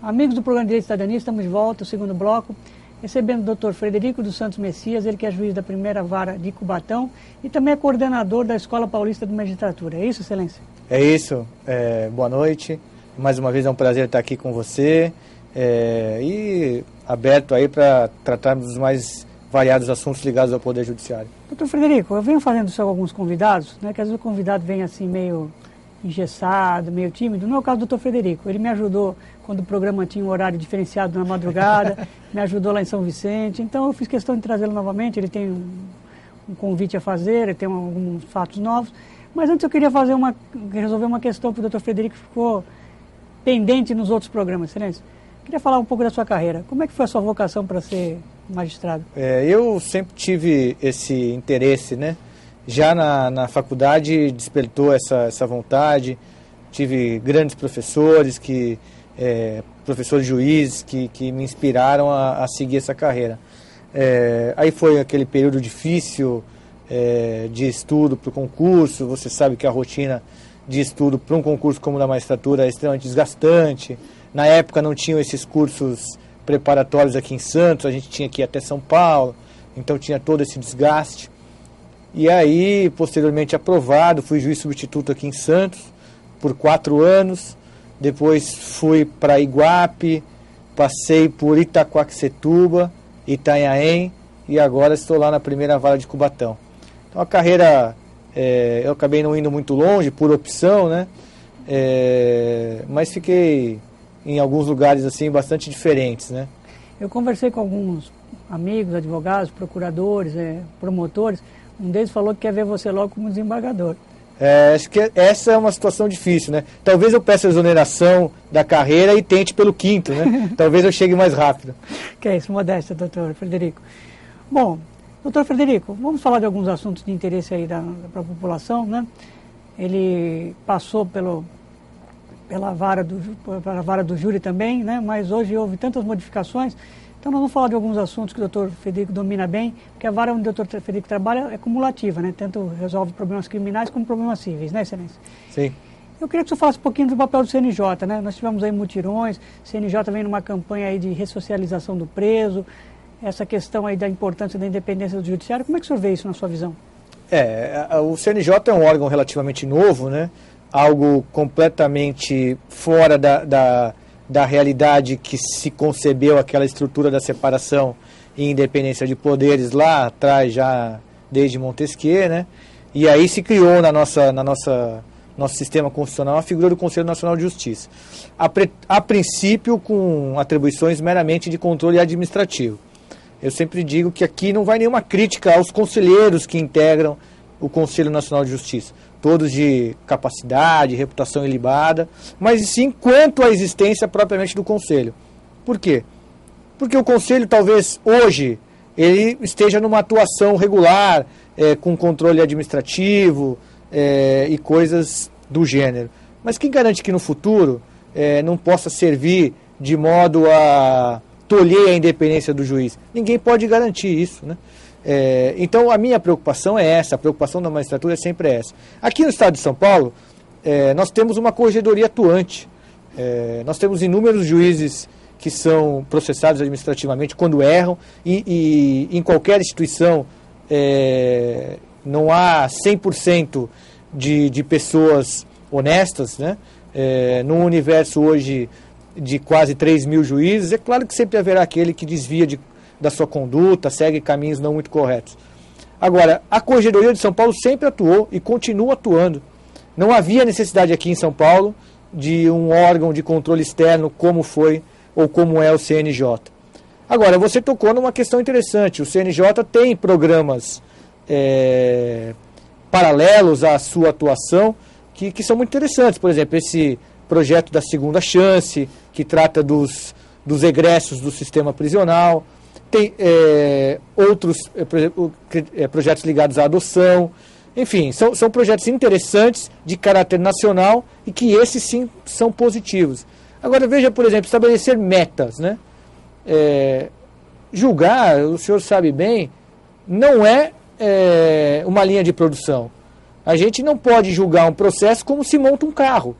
Amigos do programa Direito e Cidadania, estamos de volta, o segundo bloco, recebendo o Dr. Frederico dos Santos Messias, ele que é juiz da primeira vara de Cubatão e também é coordenador da Escola Paulista de Magistratura. É isso, excelência? É isso. Boa noite. Mais uma vez é um prazer estar aqui com você e aberto aí para tratarmos dos mais variados assuntos ligados ao Poder Judiciário. Dr. Frederico, eu venho fazendo isso com alguns convidados, né, que às vezes o convidado vem assim meio engessado, meio tímido. Não é o caso do Dr. Frederico. Ele me ajudou quando o programa tinha um horário diferenciado na madrugada, me ajudou lá em São Vicente. Então eu fiz questão de trazê-lo novamente. Ele tem um convite a fazer, ele tem alguns fatos novos. Mas antes eu queria resolver uma questão que o Dr. Frederico ficou pendente nos outros programas, excelência. Queria falar um pouco da sua carreira. Como é que foi a sua vocação para ser magistrado? Eu sempre tive esse interesse, né? Já na faculdade despertou essa vontade. Tive grandes professores, professores juízes que me inspiraram a seguir essa carreira. Aí foi aquele período difícil de estudo para o concurso. Você sabe que a rotina de estudo para um concurso como o da magistratura é extremamente desgastante. Na época não tinham esses cursos preparatórios aqui em Santos, a gente tinha que ir até São Paulo, então tinha todo esse desgaste. E aí, posteriormente aprovado, fui juiz substituto aqui em Santos por 4 anos, depois fui para Iguape, passei por Itaquaquecetuba, Itanhaém e agora estou lá na primeira vara de Cubatão. Então a carreira, eu acabei não indo muito longe por opção, né? Mas fiquei em alguns lugares assim bastante diferentes, né? Eu conversei com alguns amigos, advogados, procuradores, promotores. Um deles falou que quer ver você logo como desembargador. Acho que essa é uma situação difícil, né? Talvez eu peça a exoneração da carreira e tente pelo 5º, né? Talvez eu chegue mais rápido. Que é isso, modéstia, doutor Frederico. Bom, doutor Frederico, vamos falar de alguns assuntos de interesse aí para a população, né? Ele passou pela vara do júri também, né? Mas hoje houve tantas modificações. Então nós vamos falar de alguns assuntos que o doutor Frederico domina bem, porque a vara onde o doutor Frederico trabalha é cumulativa, né? Tanto resolve problemas criminais como problemas cíveis, né, excelência? Sim. Eu queria que o senhor falasse um pouquinho do papel do CNJ, né? Nós tivemos aí mutirões, o CNJ vem numa campanha aí de ressocialização do preso, essa questão aí da importância da independência do judiciário. Como é que o senhor vê isso na sua visão? O CNJ é um órgão relativamente novo, né? Algo completamente fora da realidade que se concebeu aquela estrutura da separação e independência de poderes lá atrás, já desde Montesquieu, né? E aí se criou nosso sistema constitucional a figura do Conselho Nacional de Justiça. A princípio com atribuições meramente de controle administrativo. Eu sempre digo que aqui não vai nenhuma crítica aos conselheiros que integram o Conselho Nacional de Justiça. Todos de capacidade, reputação ilibada, mas sim quanto à existência propriamente do Conselho. Por quê? Porque o Conselho talvez hoje ele esteja numa atuação regular, com controle administrativo e coisas do gênero. Mas quem garante que no futuro não possa servir de modo a tolher a independência do juiz? Ninguém pode garantir isso, né? Então a minha preocupação é essa, a preocupação da magistratura é sempre essa. Aqui no estado de São Paulo, nós temos uma corregedoria atuante, nós temos inúmeros juízes que são processados administrativamente quando erram, e em qualquer instituição não há 100% de pessoas honestas, né? Num universo hoje de quase 3 mil juízes, é claro que sempre haverá aquele que desvia da sua conduta, segue caminhos não muito corretos. Agora, a Corregedoria de São Paulo sempre atuou e continua atuando. Não havia necessidade aqui em São Paulo de um órgão de controle externo como foi ou como é o CNJ. Agora, você tocou numa questão interessante. O CNJ tem programas paralelos à sua atuação que são muito interessantes. Por exemplo, esse projeto da segunda chance, que trata dos egressos do sistema prisional. Tem outros projetos ligados à adoção. Enfim, são projetos interessantes de caráter nacional e que esses sim são positivos. Agora veja, por exemplo, estabelecer metas, né? Julgar, o senhor sabe bem, não é uma linha de produção. A gente não pode julgar um processo como se monta um carro.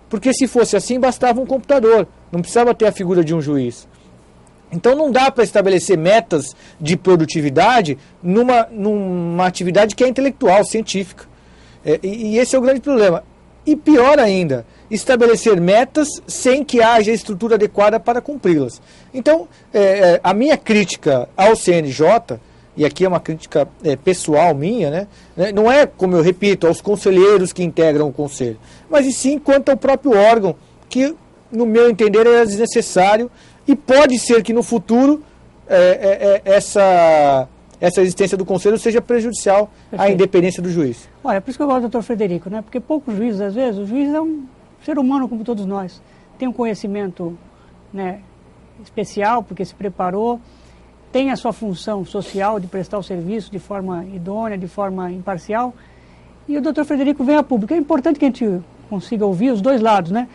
Porque se fosse assim, bastava um computador. não precisava ter a figura de um juiz. Então não dá para estabelecer metas de produtividade numa atividade que é intelectual, científica. E esse é o grande problema. E pior ainda, estabelecer metas sem que haja estrutura adequada para cumpri-las. Então, a minha crítica ao CNJ, e aqui é uma crítica pessoal minha, né, não é, como eu repito, aos conselheiros que integram o conselho, mas e sim quanto ao próprio órgão, que, no meu entender, é desnecessário, e pode ser que no futuro essa existência do conselho seja prejudicial à independência do juiz. Olha, por isso que eu gosto do Dr. Frederico, né? Porque poucos juízes, às vezes, o juiz é um ser humano como todos nós. Tem um conhecimento, né, especial, porque se preparou, tem a sua função social de prestar o serviço de forma idônea, de forma imparcial, e o Dr. Frederico vem a público. É importante que a gente consiga ouvir os dois lados, né?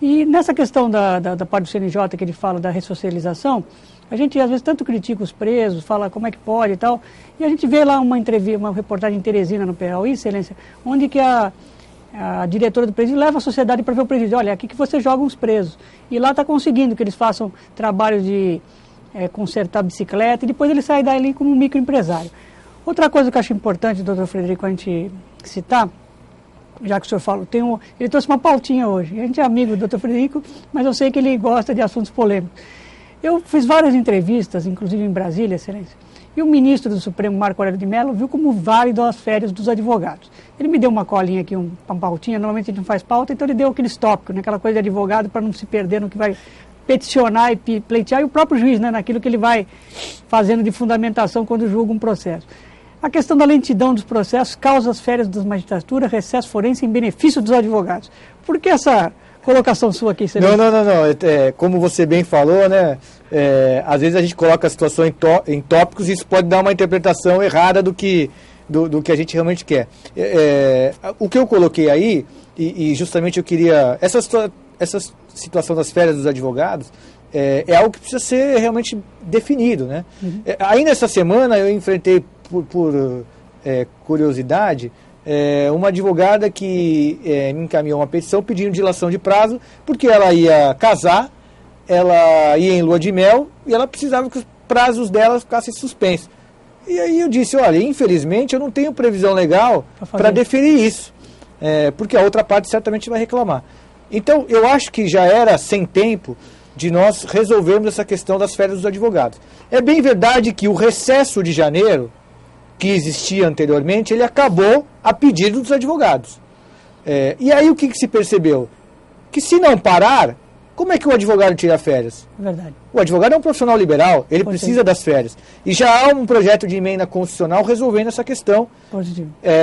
E nessa questão da parte do CNJ, que ele fala da ressocialização, a gente às vezes tanto critica os presos, fala como é que pode e tal, e a gente vê lá uma entrevista, uma reportagem em Teresina, no Piauí, Excelência, onde que a diretora do presídio leva a sociedade para ver o presídio. Olha, aqui que você joga uns presos. E lá está conseguindo que eles façam trabalho de consertar bicicleta, e depois ele sai dali como um microempresário. Outra coisa que eu acho importante, doutor Frederico, a gente citar, já que o senhor falou, ele trouxe uma pautinha hoje. A gente é amigo do Dr. Frederico, mas eu sei que ele gosta de assuntos polêmicos. Eu fiz várias entrevistas, inclusive em Brasília, Excelência, e o ministro do Supremo, Marco Aurélio de Mello, viu como válido as férias dos advogados. Ele me deu uma colinha aqui, uma pautinha, normalmente a gente não faz pauta, então ele deu aqueles tópicos, né, aquela coisa de advogado para não se perder no que vai peticionar e pleitear, e o próprio juiz, né, naquilo que ele vai fazendo de fundamentação quando julga um processo. A questão da lentidão dos processos causa as férias das magistraturas, recesso forense em benefício dos advogados. Por que essa colocação sua aqui, Celso? Não. Como você bem falou, né? Às vezes a gente coloca a situação em tópicos e isso pode dar uma interpretação errada do que a gente realmente quer. O que eu coloquei aí, e justamente eu queria... Essa situação das férias dos advogados é algo que precisa ser realmente definido, né? Uhum. Ainda essa semana eu enfrentei, por curiosidade, uma advogada que me encaminhou uma petição pedindo dilação de prazo, porque ela ia casar, ela ia em lua de mel e ela precisava que os prazos dela ficassem suspensos. E aí eu disse, olha, infelizmente eu não tenho previsão legal para deferir isso, porque a outra parte certamente vai reclamar. Então eu acho que já era sem tempo de nós resolvermos essa questão das férias dos advogados. É bem verdade que o recesso de janeiro, que existia anteriormente, ele acabou a pedido dos advogados. E aí o que se percebeu? Que se não parar, como é que o advogado tira férias? Verdade. O advogado é um profissional liberal, ele precisa das férias. E já há um projeto de emenda constitucional resolvendo essa questão,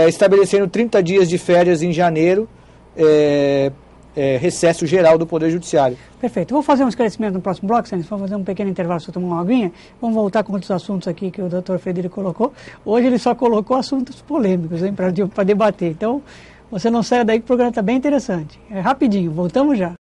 estabelecendo 30 dias de férias em janeiro, recesso geral do Poder Judiciário. Perfeito. Vou fazer um esclarecimento no próximo bloco, Sênis. Vamos fazer um pequeno intervalo para tomar uma aguinha. Vamos voltar com outros assuntos aqui que o doutor Frederico colocou. Hoje ele só colocou assuntos polêmicos para debater. Então, você não saia daí que o programa está bem interessante. É rapidinho. Voltamos já.